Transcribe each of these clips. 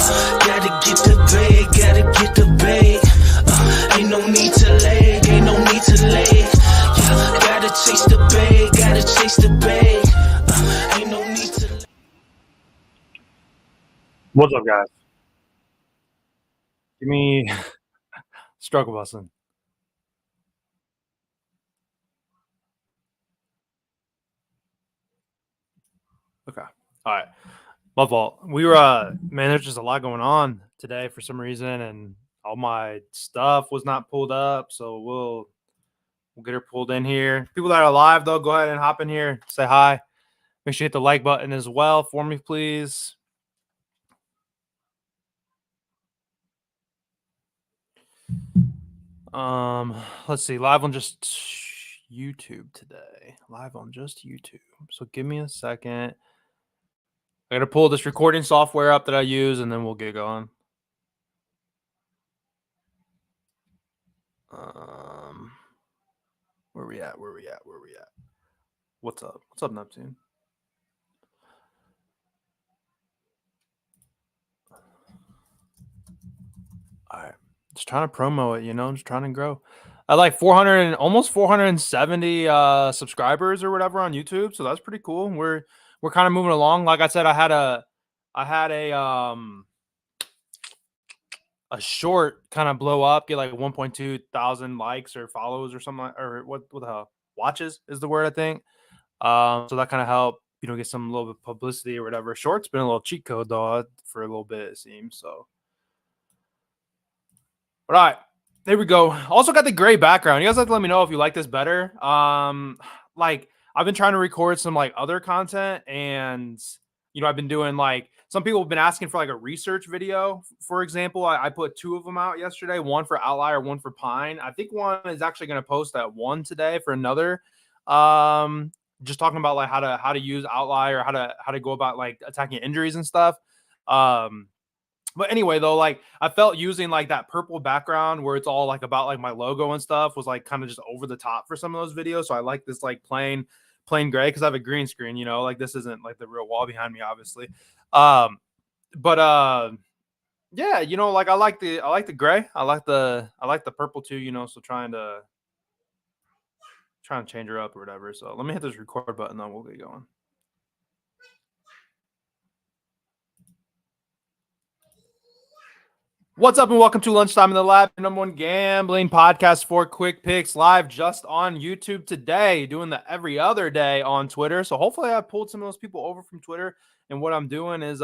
Gotta get the bag, gotta get the bag. Ain't no need to lag, ain't no need to lag. Yeah, gotta chase the bag, gotta chase the bag. Ain't no need to lag. What's up, guys? Give me struggle busing. Okay. All right. My fault. We were man, there's just a lot going on today for some reason, and all my stuff was not pulled up, so we'll get her pulled in here. People that are live though, go ahead and hop in here, say hi. Make sure you hit the like button as well for me, please. Let's see, live on just YouTube today. Live on just YouTube. So give me a second. I gotta pull this recording software up that I use, and then we'll get going. Where we at? What's up? What's up, Neptune? All right, just trying to promo it, just trying to grow. I like 400, almost 470 subscribers or whatever on YouTube, so that's pretty cool. We're kind of moving along. Like I said, I had a short kind of blow up, get like 1.2 thousand likes or follows or something, or what the hell, watches is the word, I think. So that kind of helped, get some little bit of publicity or whatever. Short's been a little cheat code though for a little bit, it seems. So, all right, there we go. Also got the gray background. You guys have to let me know if you like this better. Like I've been trying to record some like other content, and I've been doing like, some people have been asking for like a research video. For example, I put 2 of them out yesterday, one for Outlier, one for Pine. I think one is actually going to post at 1 today for another. Just talking about like how to use Outlier, how to go about like attacking injuries and stuff. But anyway, though, like I felt using like that purple background where it's all like about like my logo and stuff was like kind of just over the top for some of those videos. So I like this like plain gray because I have a green screen, like this isn't like the real wall behind me, obviously. Yeah, like I like the gray. I like the purple too, so trying to change her up or whatever. So let me hit this record button, then we'll get going. What's up, and welcome to Lunchtime in the Lab, the #1 gambling podcast for quick picks, live just on YouTube today, doing the every other day on Twitter. So hopefully I pulled some of those people over from Twitter, and what I'm doing is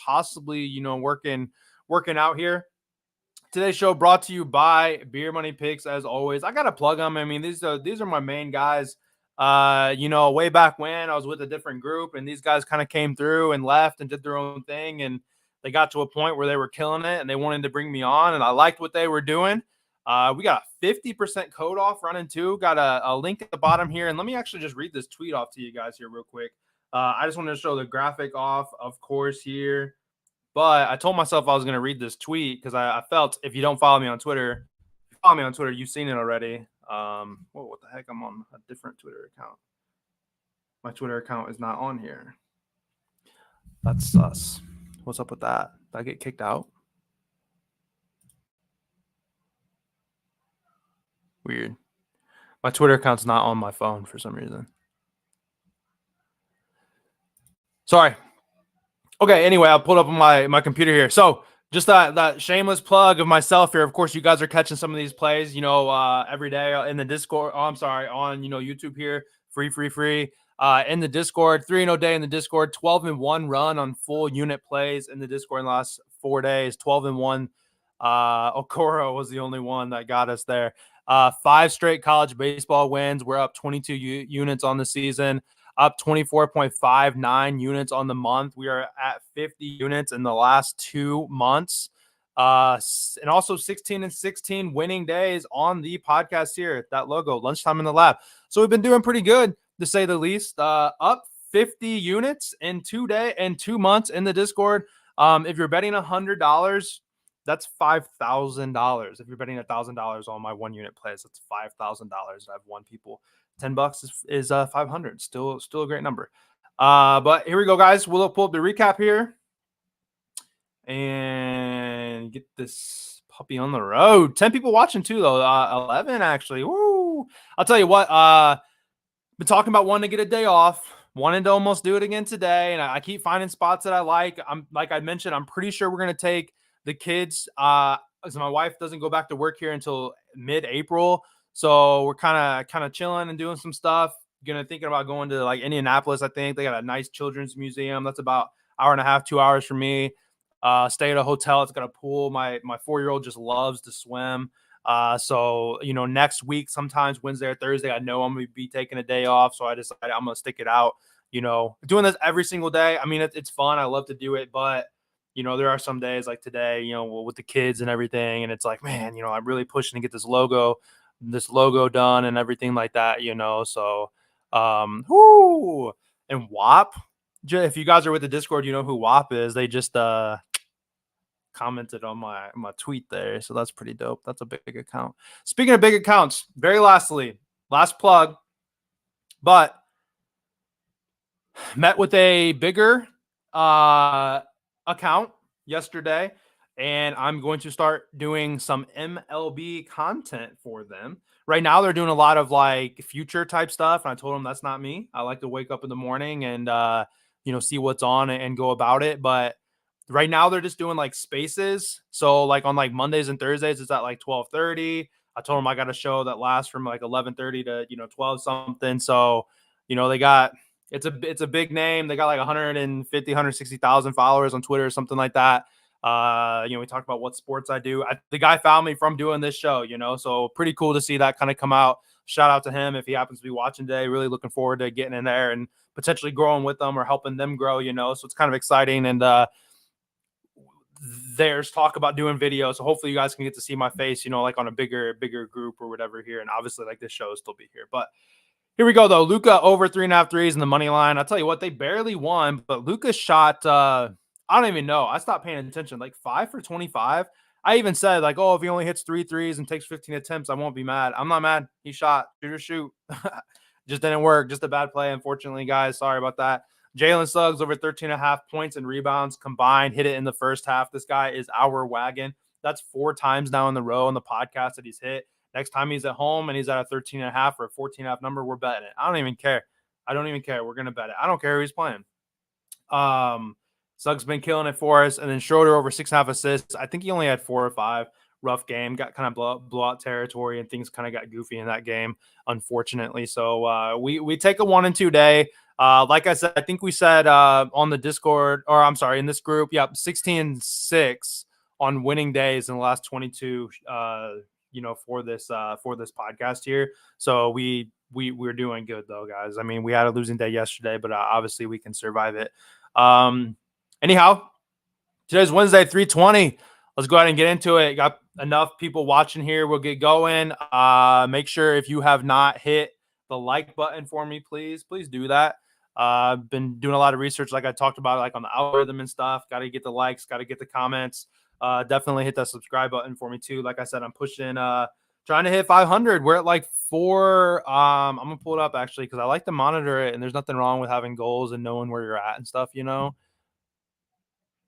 possibly working out here. Today's show brought to you by Beer Money Picks. As always, I gotta plug them. I mean, these are my main guys. Way back when I was with a different group, and these guys kind of came through and left and did their own thing, and they got to a point where they were killing it and they wanted to bring me on, and I liked what they were doing. We got a 50% code off running too. Got a link at the bottom here. And let me actually just read this tweet off to you guys here real quick. I just wanted to show the graphic off, of course, here. But I told myself I was going to read this tweet because I felt if you don't follow me on Twitter, you've seen it already. What the heck? I'm on a different Twitter account. My Twitter account is not on here. That's sus. What's up with that? Did I get kicked out? Weird. My Twitter account's not on my phone for some reason. Sorry. Okay, anyway, I pulled up on my computer here. So just that shameless plug of myself here. Of course, you guys are catching some of these plays, every day in the Discord. Oh, I'm sorry, on YouTube here. Free. In the Discord, 3-0 day in the Discord, 12-1 run on full unit plays in the Discord in the last 4 days, 12-1. Okoro was the only one that got us there. 5 straight college baseball wins. We're up 22 units on the season, up 24.59 units on the month. We are at 50 units in the last 2 months. And also 16-16 winning days on the podcast here. That logo, Lunchtime in the Lab. So we've been doing pretty good, to say the least. Up 50 units in 2 months in the Discord. If you're betting $100, that's $5,000. If you're betting $1,000 on my 1 unit plays, that's $5,000. I've won people. $10 is 500. Still a great number. But here we go, guys. We'll pull up the recap here. and get this puppy on the road. 10 people watching too, though. 11 actually. Woo! I'll tell you what. Been talking about wanting to get a day off. Wanted to almost do it again today, and I keep finding spots that I like. I'm like I mentioned, I'm pretty sure we're gonna take the kids. As my wife doesn't go back to work here until mid-April, so we're kind of chilling and doing some stuff. Thinking about going to like Indianapolis. I think they got a nice children's museum. That's about hour and a half, 2 hours from me. Stay at a hotel. It's got a pool. My 4-year-old just loves to swim. So next week, sometimes Wednesday or Thursday, I know I'm gonna be taking a day off. So I decided I'm gonna stick it out. Doing this every single day. I mean, it's fun. I love to do it, but there are some days like today, with the kids and everything, and it's like, man, I'm really pushing to get this logo done and everything like that. So, whoo, and WAP. If you guys are with the Discord, you know who WAP is. They just commented on my tweet there, so that's pretty dope. That's a big account. Speaking of big accounts, very last plug, but met with a bigger account yesterday, and I'm going to start doing some MLB content for them. Right now they're doing a lot of like future type stuff, and I told them that's not me. I like to wake up in the morning and see what's on and go about it. But right now they're just doing like spaces. So like on like Mondays and Thursdays, it's at like 12:30. I told them I got a show that lasts from like 11:30 to 12 something. So they got it's a big name. They got like 150, 160,000 followers on Twitter or something like that. We talked about what sports I do. The guy found me from doing this show, so pretty cool to see that kind of come out. Shout out to him if he happens to be watching today. Really looking forward to getting in there and potentially growing with them or helping them grow, so it's kind of exciting. And there's talk about doing videos, so hopefully you guys can get to see my face, like on a bigger group or whatever here. And obviously like this show will still be here, but here we go, though. Luka over 3.5 threes in the money line. I'll tell you what, they barely won, but Luka shot, I don't even know. I stopped paying attention, like 5 for 25. I even said, like, oh, if he only hits 3 threes and takes 15 attempts, I won't be mad. I'm not mad. He shot. Shoot or shoot. Just didn't work. Just a bad play, unfortunately, guys. Sorry about that. Jalen Suggs over 13.5 points and rebounds combined. Hit it in the first half. This guy is our wagon. That's 4 times now in the row on the podcast that he's hit. Next time he's at home and he's at a 13.5 or a 14.5 number, we're betting it. I don't even care. We're going to bet it. I don't care who he's playing. Suggs been killing it for us. And then Schroeder over 6.5 assists. I think he only had 4 or 5. Rough game. Got kind of blowout territory, and things kind of got goofy in that game, unfortunately. So we take a 1 and 2 day. Like I said, I think we said on the Discord, or I'm sorry, in this group, 16-6 on winning days in the last 22 for this podcast here. So we're doing good though, guys. I mean, we had a losing day yesterday, but obviously we can survive it. Anyhow, today's Wednesday, 3:20. Let's go ahead and get into it. Got enough people watching here. We'll get going. Make sure if you have not hit the like button for me, please do that. I've been doing a lot of research, like I talked about, like on the algorithm and stuff. Got to get the likes, got to get the comments. Definitely hit that subscribe button for me too. Like I said, I'm pushing, trying to hit 500. We're at like 4. I'm gonna pull it up actually because I like to monitor it, and there's nothing wrong with having goals and knowing where you're at and stuff.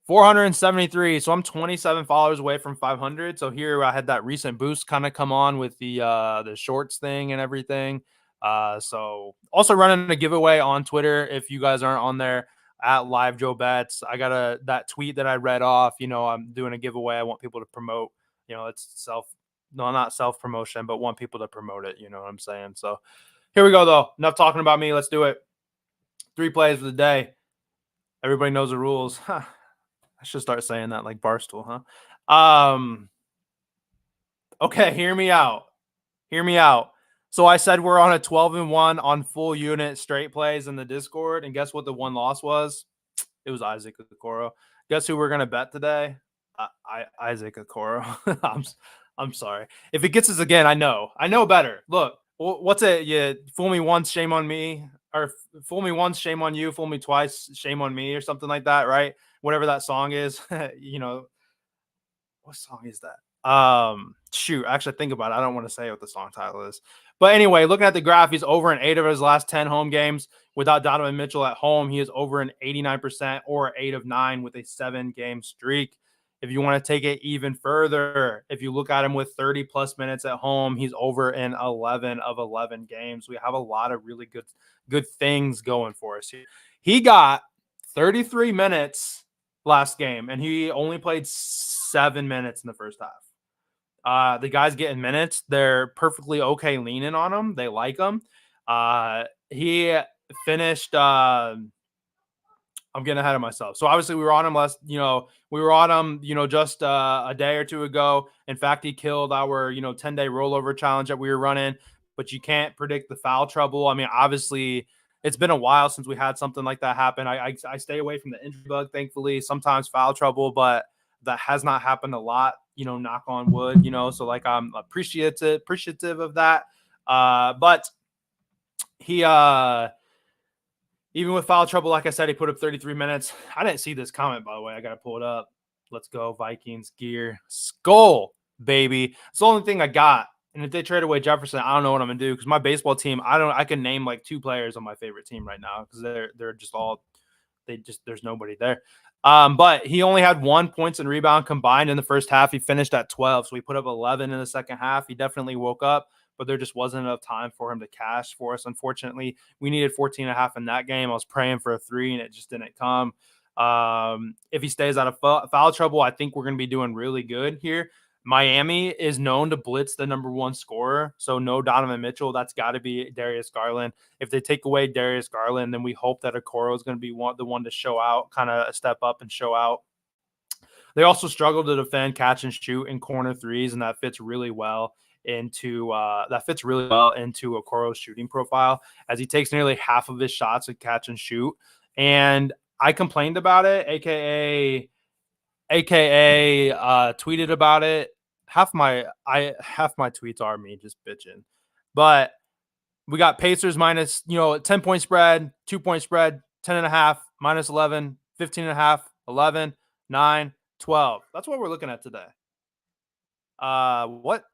473. So I'm 27 followers away from 500. So here I had that recent boost kind of come on with the shorts thing and everything. So also running a giveaway on Twitter. If you guys aren't on there, at Live Joe Bets, I got that tweet that I read off. I'm doing a giveaway. I want people to promote. It's not self promotion, but want people to promote it. You know what I'm saying? So here we go, though. Enough talking about me. Let's do it. 3 plays of the day. Everybody knows the rules. Huh. I should start saying that like Barstool, huh? Okay, hear me out. So I said we're on a 12-1 on full unit straight plays in the Discord, and guess what the one loss was? It was Isaac Okoro. Guess who we're gonna bet today? Isaac Okoro. I'm sorry. If it gets us again, I know better. Look, what's it? You fool me once, shame on me, or fool me once, shame on you. Fool me twice, shame on me, or something like that, right? Whatever that song is, what song is that? Shoot, actually think about it. I don't want to say what the song title is. But anyway, looking at the graph, he's over in 8 of his last 10 home games. Without Donovan Mitchell at home, he is over in 89% or 8 of 9 with a 7-game streak. If you want to take it even further, if you look at him with 30 plus minutes at home, he's over in 11 of 11 games. We have a lot of really good things going for us here. He got 33 minutes last game, and he only played 7 minutes in the first half. The guy's getting minutes. They're perfectly okay leaning on him. They like him. He finished I'm getting ahead of myself. So obviously we were on him just a day or two ago. In fact, he killed our, 10-day rollover challenge that we were running, but you can't predict the foul trouble. I mean, obviously it's been a while since we had something like that happen. I stay away from the injury bug, thankfully, sometimes foul trouble, but that has not happened a lot, knock on wood, so like I'm appreciative of that. But he, even with foul trouble, like I said, he put up 33 minutes. I didn't see this comment, by the way. I got to pull it up. Let's go, Vikings gear. Skull, baby. It's the only thing I got. And if they trade away Jefferson, I don't know what I'm going to do because my baseball team, I can name like 2 players on my favorite team right now because they're just all there's nobody there. But he only had 1 points and rebound combined in the first half. He finished at 12, so he put up 11 in the second half. He definitely woke up, but there just wasn't enough time for him to cash for us. Unfortunately, we needed 14 and a half in that game. I was praying for a 3, and it just didn't come. If he stays out of foul trouble, I think we're going to be doing really good here. Miami is known to blitz the number 1 scorer, so no Donovan Mitchell. That's got to be Darius Garland. If they take away Darius Garland, then we hope that Okoro is going to be the one to show out, kind of step up and show out. They also struggle to defend catch and shoot in corner threes, and that fits really well into Okoro's shooting profile, as he takes nearly half of his shots at catch and shoot. And I complained about it, aka tweeted about it. Half my tweets are me just bitching. But we got Pacers minus, 10-point spread, 2-point spread, 10.5, minus 11, 15.5, 11, 9, 12. That's what we're looking at today. What?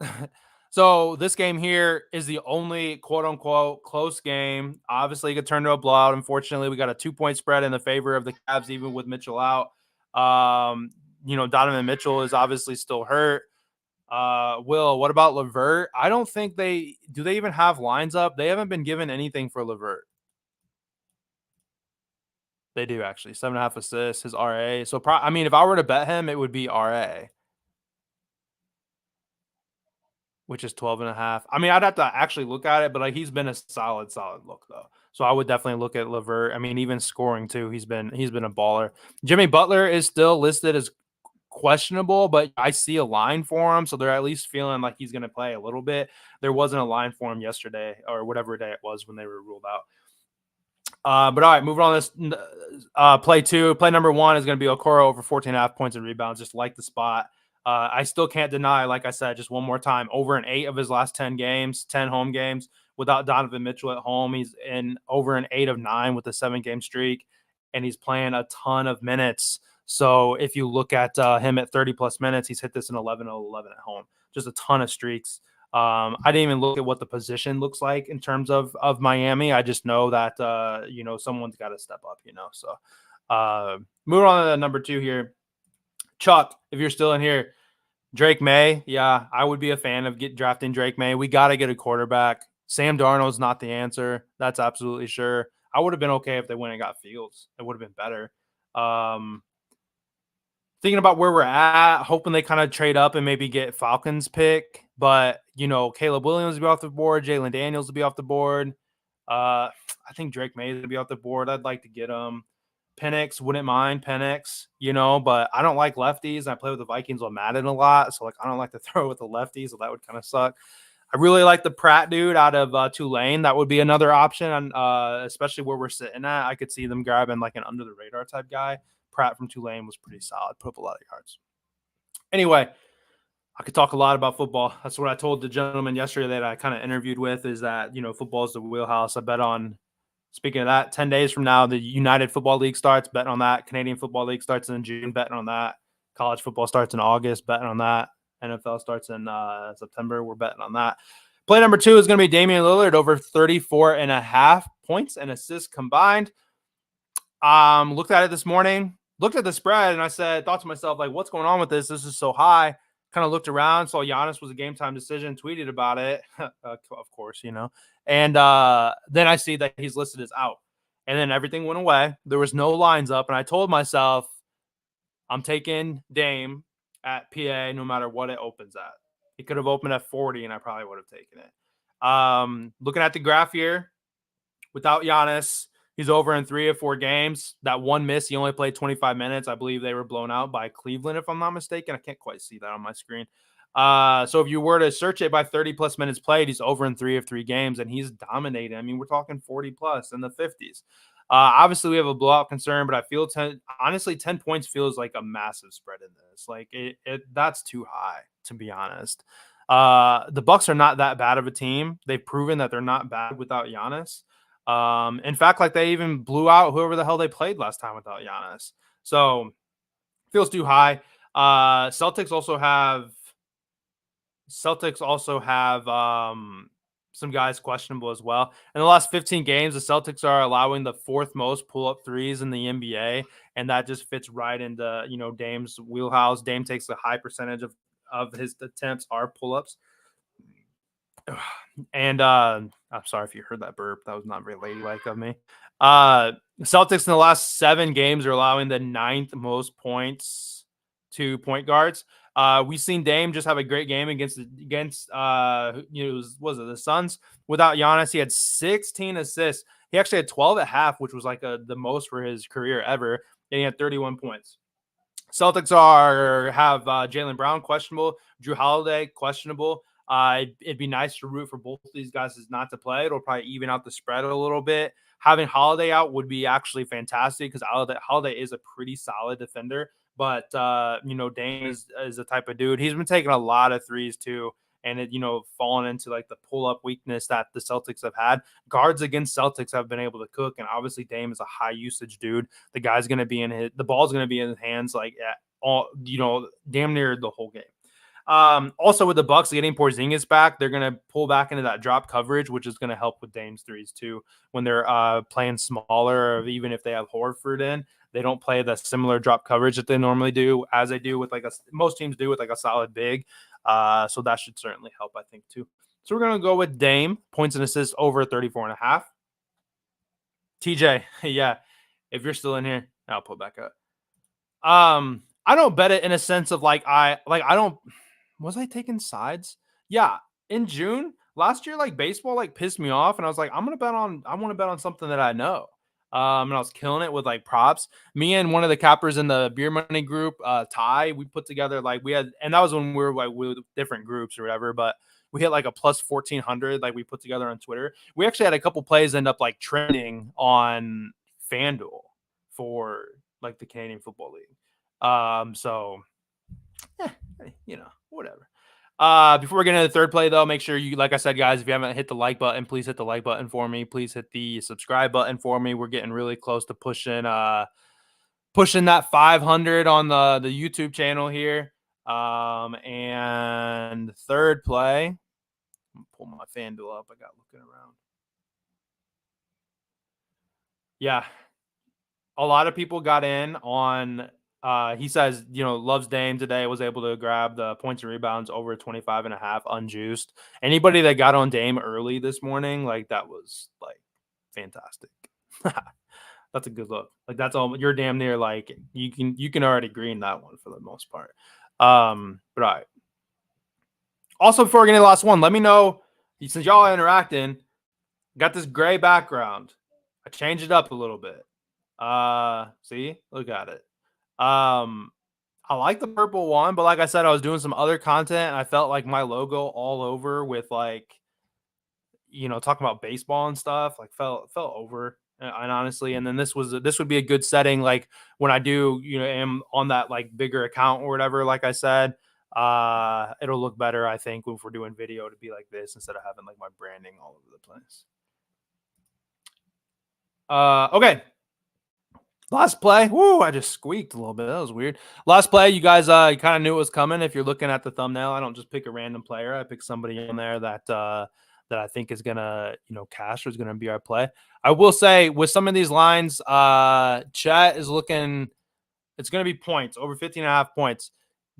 So this game here is the only quote unquote close game. Obviously, it could turn to a blowout. Unfortunately, we got a 2-point spread in the favor of the Cavs, even with Mitchell out. Donovan Mitchell is obviously still hurt. Will, what about LeVert? I don't think they even have lines up. They haven't been given anything for LeVert. They do actually 7.5 assists, his RA. So, if I were to bet him, it would be RA, which is 12.5. I mean, I'd have to actually look at it, but like he's been a solid look though. So I would definitely look at LeVert. I mean, even scoring too, he's been a baller. Jimmy Butler is still listed as questionable, but I see a line for him, so they're at least feeling like he's going to play a little bit. There wasn't a line for him yesterday or whatever day it was when they were ruled out. But all right, moving on. This play number 1 is going to be Okoro over 14.5 points and rebounds. Just like the spot. I still can't deny, like I said, just one more time, over an 8 of his last 10 home games without Donovan Mitchell at home. He's in over an 8 of 9 with a 7-game streak, and he's playing a ton of minutes. So if you look at him at 30 plus minutes, he's hit this in 11 of 11 at home. Just a ton of streaks. I didn't even look at what the position looks like in terms of Miami. I just know that, someone's got to step up, So moving on to number 2 here. Chuck, if you're still in here, Drake May. Yeah, I would be a fan of drafting Drake May. We got to get a quarterback. Sam Darnold's not the answer. That's absolutely sure. I would have been okay if they went and got Fields. It would have been better. Thinking about where we're at, hoping they kind of trade up and maybe get Falcons pick. But, Caleb Williams will be off the board. Jalen Daniels will be off the board. I think Drake May will be off the board. I'd like to get him. Penix, wouldn't mind Penix, but I don't like lefties. I play with the Vikings on Madden a lot. So, I don't like to throw with the lefties. So that would kind of suck. I really like the Pratt dude out of Tulane. That would be another option, especially where we're sitting at. I could see them grabbing like an under-the-radar type guy. Pratt from Tulane was pretty solid, put up a lot of yards. Anyway, I could talk a lot about football. That's what I told the gentleman yesterday that I kind of interviewed with, is that, football is the wheelhouse. I bet on, speaking of that, 10 days from now, the United Football League starts, betting on that. Canadian Football League starts in June, betting on that. College football starts in August, betting on that. NFL starts in September, we're betting on that. Play number 2 is going to be Damian Lillard over 34.5 points and assists combined. Looked at it this morning. looked at the spread and I thought to myself, like, what's going on with this? This is so high. Kind of looked around, saw Giannis was a game time decision, tweeted about it, of course, And then I see that he's listed as out. And then everything went away. There was no lines up. And I told myself, I'm taking Dame at PA no matter what it opens at. It could have opened at 40 and I probably would have taken it. Looking at the graph here, without Giannis, he's over in 3 or 4 games. That one miss, he only played 25 minutes. I believe they were blown out by Cleveland, if I'm not mistaken. I can't quite see that on my screen. So if you were to search it by 30 plus minutes played, he's over in 3 of 3 games and he's dominating. I mean, we're talking 40 plus in the 50s. Obviously, we have a blowout concern, but I feel 10 points feels like a massive spread in this. Like that's too high, to be honest. The Bucks are not that bad of a team. They've proven that they're not bad without Giannis. In fact, like they even blew out whoever the hell they played last time without Giannis. So feels too high. Celtics also have some guys questionable as well. In the last 15 games, the Celtics are allowing the 4th most pull-up threes in the NBA, and that just fits right into Dame's wheelhouse. Dame takes a high percentage of his attempts are pull-ups. And I'm sorry if you heard that burp. That was not very ladylike of me. Celtics in the last 7 games are allowing the 9th most points to point guards. We've seen Dame just have a great game against the Suns. Without Giannis, he had 16 assists. He actually had 12 at half, which was like the most for his career ever. And he had 31 points. Celtics have Jaylen Brown questionable, Drew Holiday questionable. It'd be nice to root for both of these guys not to play. It'll probably even out the spread a little bit. Having Holiday out would be actually fantastic because Holiday is a pretty solid defender. But Dame is the type of dude. He's been taking a lot of threes too, and it fallen into like the pull up weakness that the Celtics have had. Guards against Celtics have been able to cook, and obviously Dame is a high usage dude. The ball's going to be in his hands like at all, damn near the whole game. Also with the Bucks getting Porzingis back, they're going to pull back into that drop coverage, which is going to help with Dame's threes too. When they're playing smaller, or even if they have Horford in, they don't play the similar drop coverage that they normally do, as they do with most teams do with like a solid big. So that should certainly help, I think, too. So we're going to go with Dame, points and assists over 34.5. TJ, yeah, if you're still in here, I'll pull back up. I don't bet it in a sense of I don't. Was I taking sides? Yeah, in June last year, baseball pissed me off, and I was like, I want to bet on something that I know. And I was killing it with props. Me and one of the cappers in the beer money group, Ty, we put together and that was when we were with different groups or whatever, but we hit a plus 1,400 we put together on Twitter. We actually had a couple plays end up trending on FanDuel for the Canadian Football League. So whatever. Before we get into the third play, though, make sure you, like I said, guys, if you haven't hit the like button, please hit the like button for me. Please hit the subscribe button for me. We're getting really close to pushing that 500 on the YouTube channel here. And third play, I'm gonna pull my FanDuel up. I got looking around. Yeah, a lot of people got in on. He says, loves Dame today, was able to grab the points and rebounds over 25.5 unjuiced. Anybody that got on Dame early this morning, that was fantastic. That's a good look. That's all. You're damn near you can already green that one for the most part. But all right. Also, before we get into the last one, let me know, since y'all are interacting, got this gray background. I changed it up a little bit. See, look at it. I like the purple one, but like I said, I was doing some other content and I felt like my logo all over with talking about baseball and stuff, fell over. And honestly, and then this would be a good setting when I do am on that bigger account or whatever. Like I said, it'll look better, I think, if we're doing video to be like this instead of having my branding all over the place. Okay. Last play. Woo, I just squeaked a little bit. That was weird. Last play, you guys kind of knew it was coming. If you're looking at the thumbnail, I don't just pick a random player. I pick somebody in there that I think is gonna, cash or is gonna be our play. I will say with some of these lines, Chet is looking It's going to be points, over 15.5 points.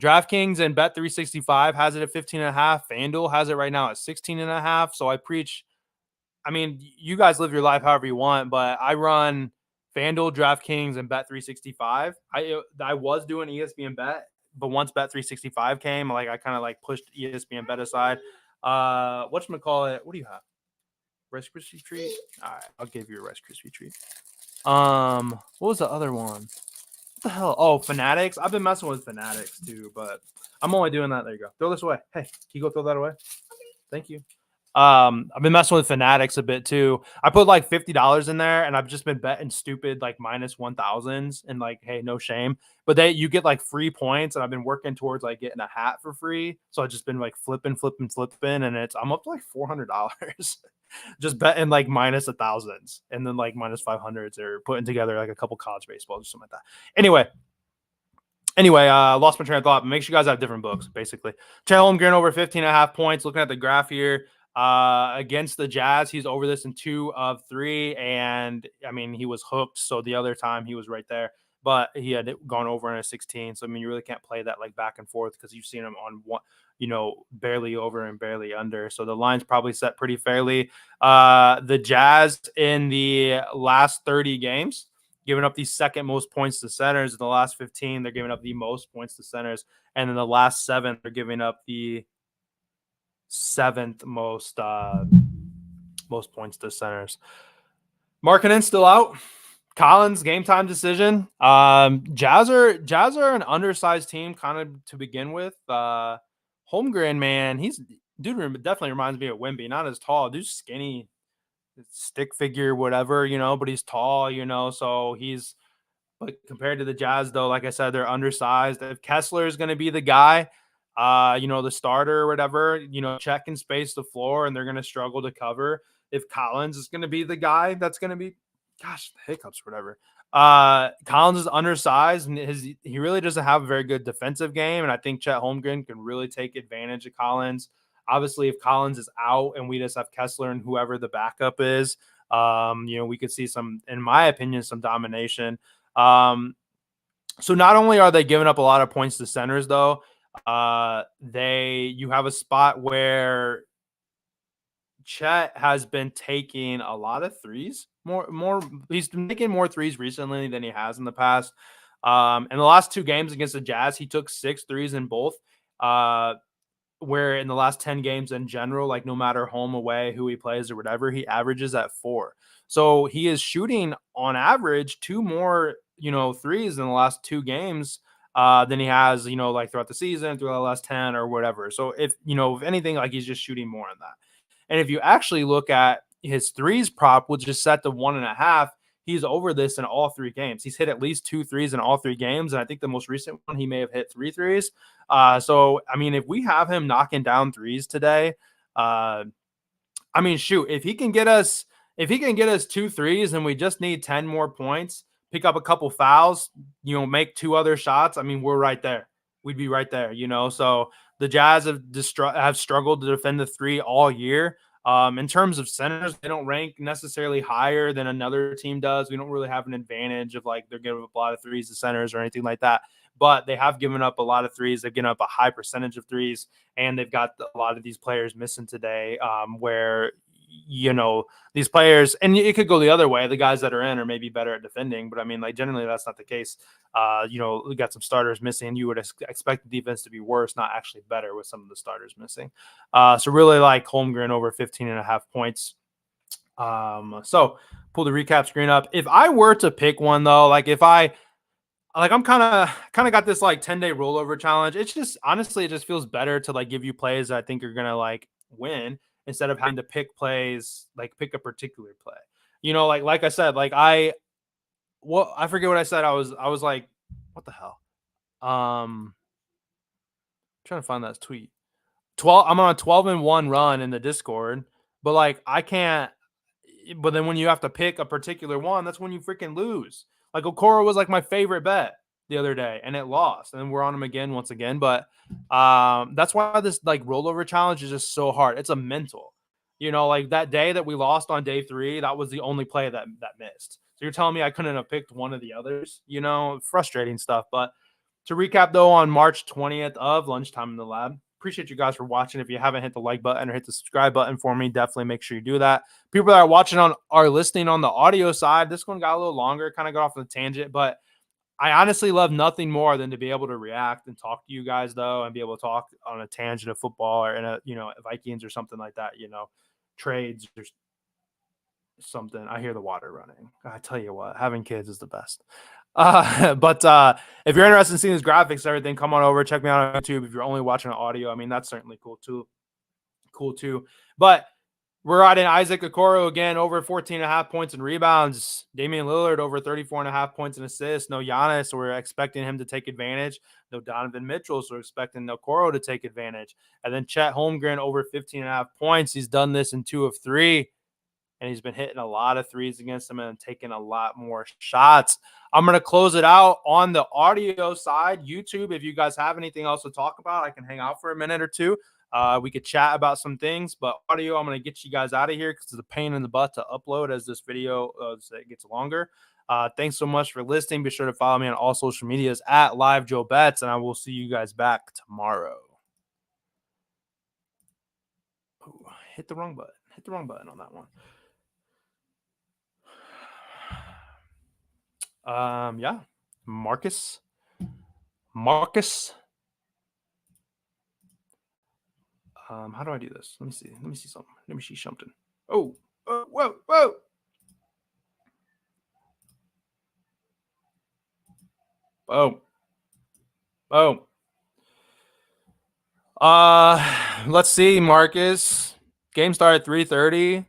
DraftKings and Bet365 has it at 15.5. FanDuel has it right now at 16.5. So I preach. I mean, you guys live your life however you want, but I run FanDuel, DraftKings, and Bet365. I was doing ESPN Bet, but once Bet365 came, like I kind of like pushed ESPN Bet aside. Whatchamacallit? What do you have? Rice Krispie treat? All right, I'll give you a Rice Krispie treat. What was the other one? What the hell? Oh, Fanatics. I've been messing with Fanatics too, but I'm only doing that. There you go. Throw this away. Hey, can you go throw that away? Thank you. I've been messing with Fanatics a bit too. I put like $50 in there, and I've just been betting stupid like minus 1,000s, and like, hey, no shame. But you get like free points, and I've been working towards like getting a hat for free. So I've just been like flipping, and I'm up to like $400. Just betting like minus 1,000s, and then like minus 500s, or putting together like a couple college baseballs or something like that. Anyway, lost my train of thought, but make sure you guys have different books, basically. Chet Holmgren over 15.5 points. Looking at the graph here, against the Jazz, he's over this in 2 of 3, and I mean, he was hooked, so the other time he was right there, but he had gone over in a 16, so I mean, you really can't play that like back and forth, because you've seen him on one, barely over and barely under, so the line's probably set pretty fairly. The Jazz in the last 30 games, giving up the second most points to centers. In the last 15, they're giving up the most points to centers. And in the last 7, they're giving up the 7th most points to centers. Markkanen still out. Collins, game time decision. Jazz are an undersized team kind of to begin with. Holmgren, man, dude definitely reminds me of Wemby. Not as tall, dude's skinny, stick figure, whatever, but he's tall, so but compared to the Jazz, though, like I said, they're undersized. If Kessler is going to be the guy, the starter or whatever, Chet can space the floor, and they're going to struggle to cover. If Collins is going to be the guy, that's going to be, gosh, hiccups, whatever. Collins is undersized, and he really doesn't have a very good defensive game, and I think Chet Holmgren can really take advantage of Collins. Obviously, if Collins is out and we just have Kessler and whoever the backup is, we could see some, in my opinion, some domination. So not only are they giving up a lot of points to centers, though, you have a spot where Chet has been taking a lot of threes. He's been making more threes recently than he has in the past. In the last 2 games against the Jazz, he took 6 threes in both. Where in the last 10 games in general, like no matter home, away, who he plays or whatever, he averages at 4. So he is shooting on average 2 more, threes in the last 2 games than he has, like throughout the season, throughout the last 10 or whatever. So if anything, like he's just shooting more on that. And if you actually look at his threes prop, which is set to 1.5, he's over this in all 3 games. He's hit at least 2 threes in all 3 games. And I think the most recent one, he may have hit 3 threes. So, I mean, if we have him knocking down threes today, shoot, if he can get us 2 threes and we just need 10 more points, pick up a couple fouls, make 2 other shots, we're right there. We'd be right there, So the Jazz have struggled to defend the 3 all year. In terms of centers, they don't rank necessarily higher than another team does. We don't really have an advantage of like they're giving up a lot of threes to centers or anything like that. But they have given up a lot of threes. They've given up a high percentage of threes, and they've got a lot of these players missing today where, these players, and it could go the other way. The guys that are in are maybe better at defending, but generally that's not the case. We got some starters missing. You would expect the defense to be worse, not actually better with some of the starters missing. So really like Holmgren over 15.5 points. So pull the recap screen up. If I were to pick one though, I'm kind of got this like 10-day rollover challenge. It's just, honestly, it just feels better to like give you plays that I think are going to like win instead of having to pick plays, like pick a particular play, like I said, I forget what I said. I was like, what the hell? Trying to find that tweet. I'm on a 12-1 run in the Discord, but like I can't. But then when you have to pick a particular one, that's when you freaking lose. Like Okoro was like my favorite bet the other day, and it lost, and we're on him again once again. But that's why this like rollover challenge is just so hard. It's a mental, like that day that we lost on day 3, that was the only play that missed. So you're telling me I couldn't have picked one of the others? Frustrating stuff. But to recap, though, on March 20th of Lunchtime in the Lab, appreciate you guys for watching. If you haven't hit the like button or hit the subscribe button for me, definitely make sure you do that. People that are listening on the audio side, this one got a little longer, kind of got off on a tangent, but I honestly love nothing more than to be able to react and talk to you guys, though, and be able to talk on a tangent of football or in a Vikings or something like that. Trades or something. I hear the water running. I tell you what, having kids is the best. But if you're interested in seeing these graphics, everything, come on over, check me out on YouTube. If you're only watching audio, I mean, that's certainly cool too. But we're riding Isaac Okoro again, over 14.5 points and rebounds. Damian Lillard over 34.5 points and assists. No Giannis, so we're expecting him to take advantage. No Donovan Mitchell, so we're expecting Okoro to take advantage. And then Chet Holmgren over 15.5 points. He's done this in 2 of 3. And he's been hitting a lot of threes against him and taking a lot more shots. I'm going to close it out on the audio side. YouTube, if you guys have anything else to talk about, I can hang out for a minute or two. We could chat about some things, but audio, I'm going to get you guys out of here because it's a pain in the butt to upload as this video gets longer. Thanks so much for listening. Be sure to follow me on all social medias at Live Joe Bets, and I will see you guys back tomorrow. Ooh, hit the wrong button. Hit the wrong button on that one. Yeah, Marcus. How do I do this? Let me see something. Let me see something. Oh, whoa. Let's see, Marcus. Game started at 3:30.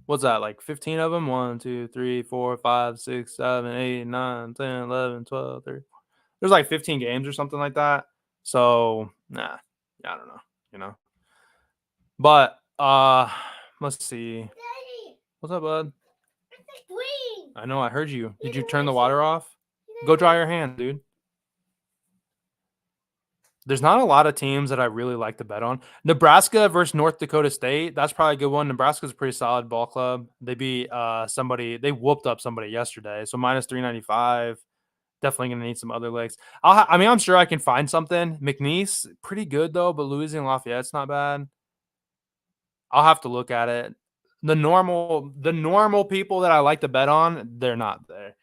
What's that, like 15 of them? 1, 2, 3, 4, 5, 6, 7, 8, 9, 10, 11, 12, 13. There's like 15 games or something like that. So, I don't know, But let's see. Daddy, what's up, bud? it's green. I know, I heard you. Did you turn the water off? Go dry your hand, dude. There's not a lot of teams that I really like to bet on. Nebraska versus North Dakota State. That's probably a good one. Nebraska's a pretty solid ball club. They beat somebody. They whooped up somebody yesterday. So minus 395. Definitely going to need some other legs. I'm sure I can find something. McNeese, pretty good though, but Louisiana Lafayette's not bad. I'll have to look at it. The normal people that I like to bet on, they're not there.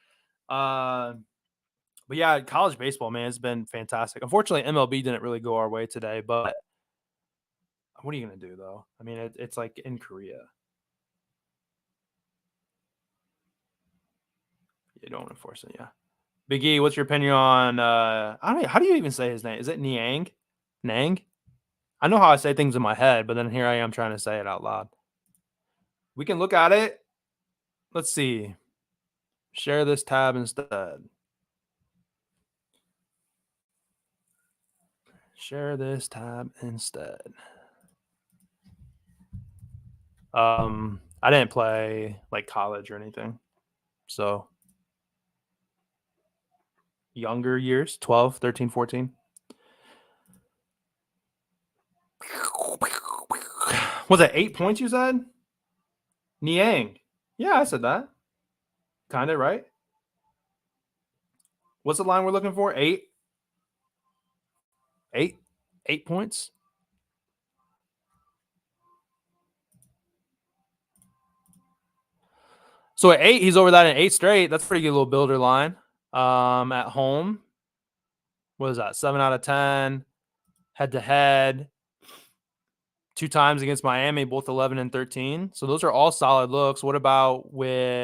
But yeah, college baseball, man, has been fantastic. Unfortunately, MLB didn't really go our way today, but what are you going to do, though? I mean, it's like in Korea. You don't want to force it, yeah. Big E, what's your opinion on, I don't know, how do you even say his name? Is it Niang? Nang? I know how I say things in my head, but then here I am trying to say it out loud. We can look at it. Let's see. Share this tab instead. Share this tab instead. I didn't play like college or anything. So younger years, 12, 13, 14. Was it 8 points you said? Niang. Yeah, I said that. Kind of, right? What's the line we're looking for? 8? 8? 8 points? So at 8, he's over that in 8 straight. That's a pretty good little builder line. At home, what is that? 7 out of 10. Head to head. 2 times against Miami, both 11 and 13. So those are all solid looks. What about without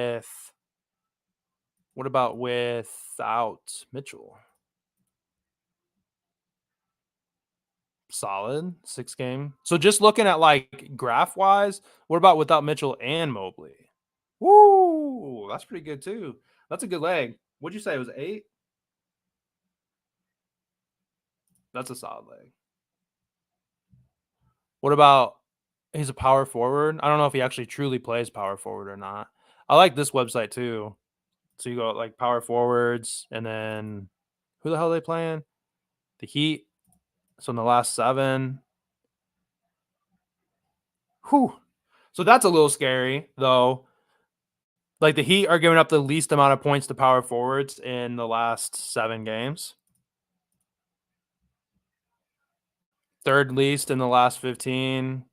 Mitchell? Solid 6 game. So just looking at like graph wise, what about without Mitchell and Mobley? Woo, that's pretty good too. That's a good leg. What'd you say? It was 8? That's a solid leg. What about he's a power forward? I don't know if he actually truly plays power forward or not. I like this website too. So you go like power forwards, and then who the hell are they playing? The Heat. So in the last 7. Whew. So that's a little scary, though. Like the Heat are giving up the least amount of points to power forwards in the last 7 games. Third least in the last 15.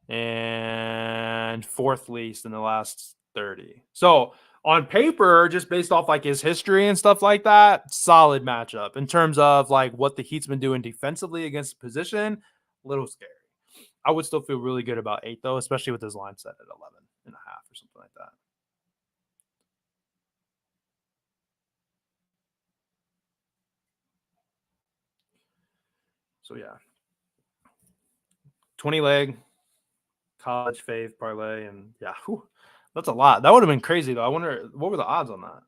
And fourth least in the last 30. So on paper, just based off like his history and stuff like that, solid matchup. In terms of like what the Heat's been doing defensively against the position, a little scary. I would still feel really good about 8 though, especially with his line set at 11.5 or something like that. So yeah, 20 leg, college fave parlay, and yeah, that's a lot. That would have been crazy though. I wonder what were the odds on that.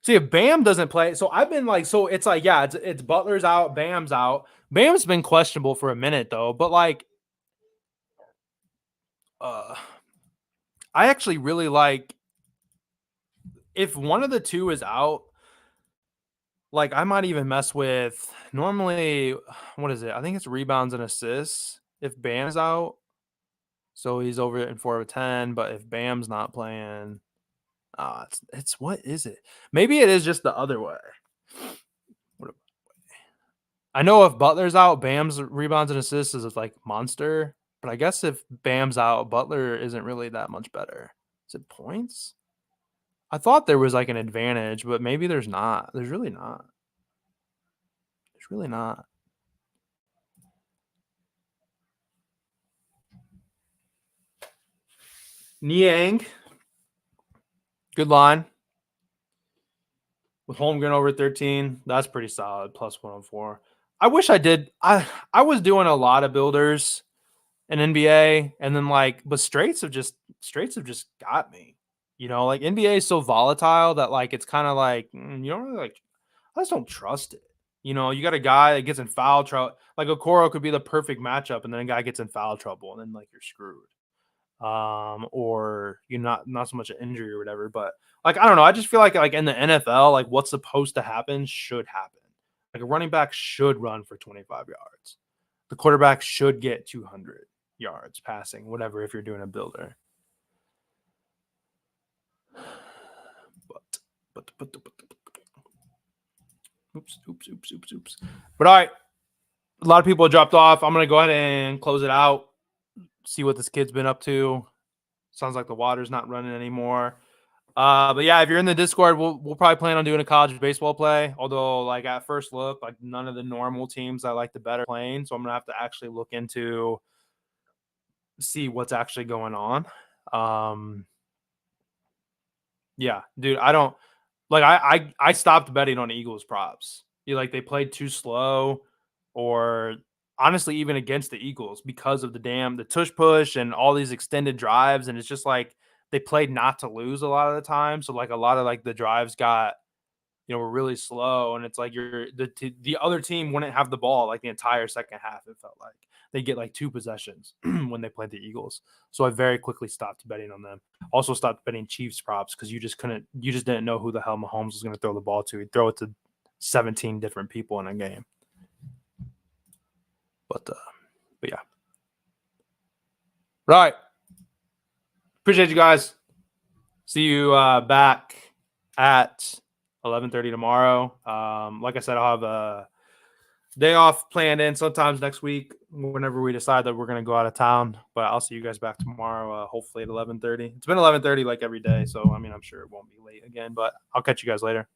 See, if Bam doesn't play, so I've been like, so it's like, yeah, it's Butler's out, Bam's out. Bam's been questionable for a minute though, but like, I actually really like if one of the two is out. Like, I might even mess with normally, what is it? I think it's rebounds and assists if Bam's out. So he's over it in 4 of 10. But if Bam's not playing, it's what is it? Maybe it is just the other way. I know if Butler's out, Bam's rebounds and assists is like monster. But I guess if Bam's out, Butler isn't really that much better. Is it points? I thought there was like an advantage, but maybe there's not. There's really not. There's really not. Niang. Good line. With Holmgren over 13, that's pretty solid. Plus 104. I wish I did. I was doing a lot of builders in NBA, and then but straights have just got me. You know, like NBA is so volatile that like it's kind of like you don't really like. I just don't trust it. You know, you got a guy that gets in foul trouble. Like Okoro could be the perfect matchup, and then a guy gets in foul trouble, and then like you're screwed. Or you're not so much an injury or whatever. But like I don't know. I just feel like in the NFL, like what's supposed to happen should happen. Like a running back should run for 25 yards. The quarterback should get 200 yards passing, whatever, if you're doing a builder. But oops. But all right, a lot of people dropped off. I'm gonna go ahead and close it out. See what this kid's been up to. Sounds like the water's not running anymore. But yeah, if you're in the Discord, we'll probably plan on doing a college baseball play. Although, like at first look, like none of the normal teams I like the better playing, so I'm gonna have to actually look into see what's actually going on. Yeah, dude, I don't like. I stopped betting on Eagles props. They played too slow, or honestly, even against the Eagles because of the tush push and all these extended drives, and it's just like they played not to lose a lot of the time. So like a lot of like the drives got were really slow, and it's like the other team wouldn't have the ball like the entire second half. It felt like they get like 2 possessions when they played the Eagles. So I very quickly stopped betting on them. Also stopped betting Chiefs props because you just didn't know who the hell Mahomes was going to throw the ball to. He'd throw it to 17 different people in a game. But yeah. Right. Appreciate you guys. See you back at 11:30 tomorrow. Like I said, I'll have a day off planned in sometimes next week whenever we decide that we're going to go out of town. But I'll see you guys back tomorrow, hopefully at 11:30. It's been 11:30 like every day, so I mean, I'm sure it won't be late again, but I'll catch you guys later.